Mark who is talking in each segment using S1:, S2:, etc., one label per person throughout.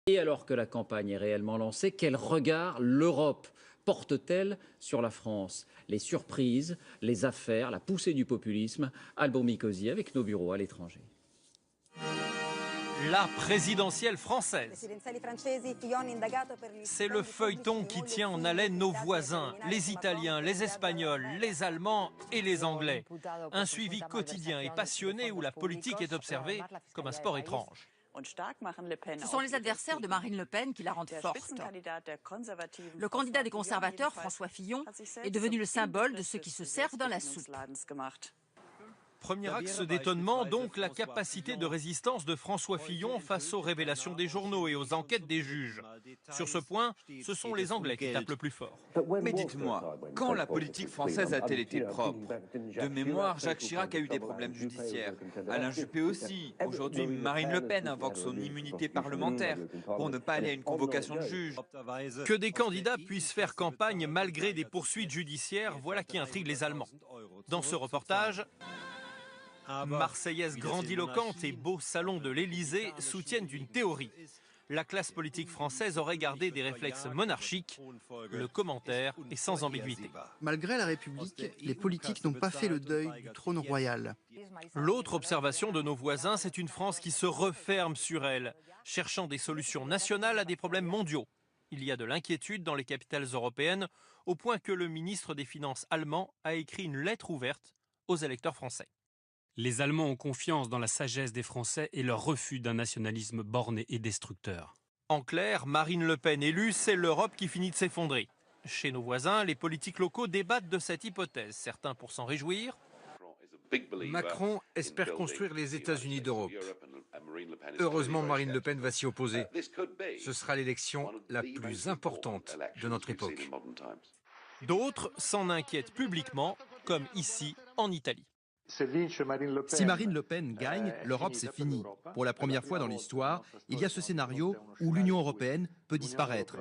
S1: Et alors que la campagne est réellement lancée, quel regard l'Europe porte-t-elle sur la France? Les surprises, les affaires, la poussée du populisme. Alban Mikosi avec nos bureaux à l'étranger.
S2: La présidentielle française. C'est le feuilleton qui tient en haleine nos voisins, les Italiens, les Espagnols, les Allemands et les Anglais. Un suivi quotidien et passionné où la politique est observée comme un sport étrange.
S3: Ce sont les adversaires de Marine Le Pen qui la rendent forte. Le candidat des conservateurs, François Fillon, est devenu le symbole de ceux qui se servent dans la soupe.
S2: Premier axe d'étonnement, donc la capacité de résistance de François Fillon face aux révélations des journaux et aux enquêtes des juges. Sur ce point, ce sont les Anglais qui tapent le plus fort.
S4: Mais dites-moi, quand la politique française a-t-elle été propre? De mémoire, Jacques Chirac a eu des problèmes judiciaires. Alain Juppé aussi. Aujourd'hui, Marine Le Pen invoque son immunité parlementaire pour ne pas aller à une convocation de juge.
S2: Que des candidats puissent faire campagne malgré des poursuites judiciaires, voilà qui intrigue les Allemands. Dans ce reportage, Marseillaise grandiloquente et beau salon de l'Élysée soutiennent une théorie. La classe politique française aurait gardé des réflexes monarchiques. Le commentaire est sans ambiguïté.
S5: Malgré la République, les politiques n'ont pas fait le deuil du trône royal.
S2: L'autre observation de nos voisins, c'est une France qui se referme sur elle, cherchant des solutions nationales à des problèmes mondiaux. Il y a de l'inquiétude dans les capitales européennes, au point que le ministre des Finances allemand a écrit une lettre ouverte aux électeurs français.
S6: Les Allemands ont confiance dans la sagesse des Français et leur refus d'un nationalisme borné et destructeur.
S2: En clair, Marine Le Pen élue, c'est l'Europe qui finit de s'effondrer. Chez nos voisins, les politiques locaux débattent de cette hypothèse, certains pour s'en réjouir.
S7: Macron espère construire les États-Unis d'Europe. Heureusement, Marine Le Pen va s'y opposer. Ce sera l'élection la plus importante de notre époque.
S2: D'autres s'en inquiètent publiquement, comme ici en Italie.
S8: Si Marine Le Pen gagne, l'Europe c'est fini. Pour la première fois dans l'histoire, il y a ce scénario où l'Union européenne peut disparaître.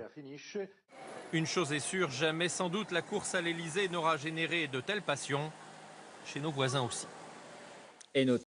S2: Une chose est sûre, jamais sans doute la course à l'Élysée n'aura généré de telles passions chez nos voisins aussi.
S1: Et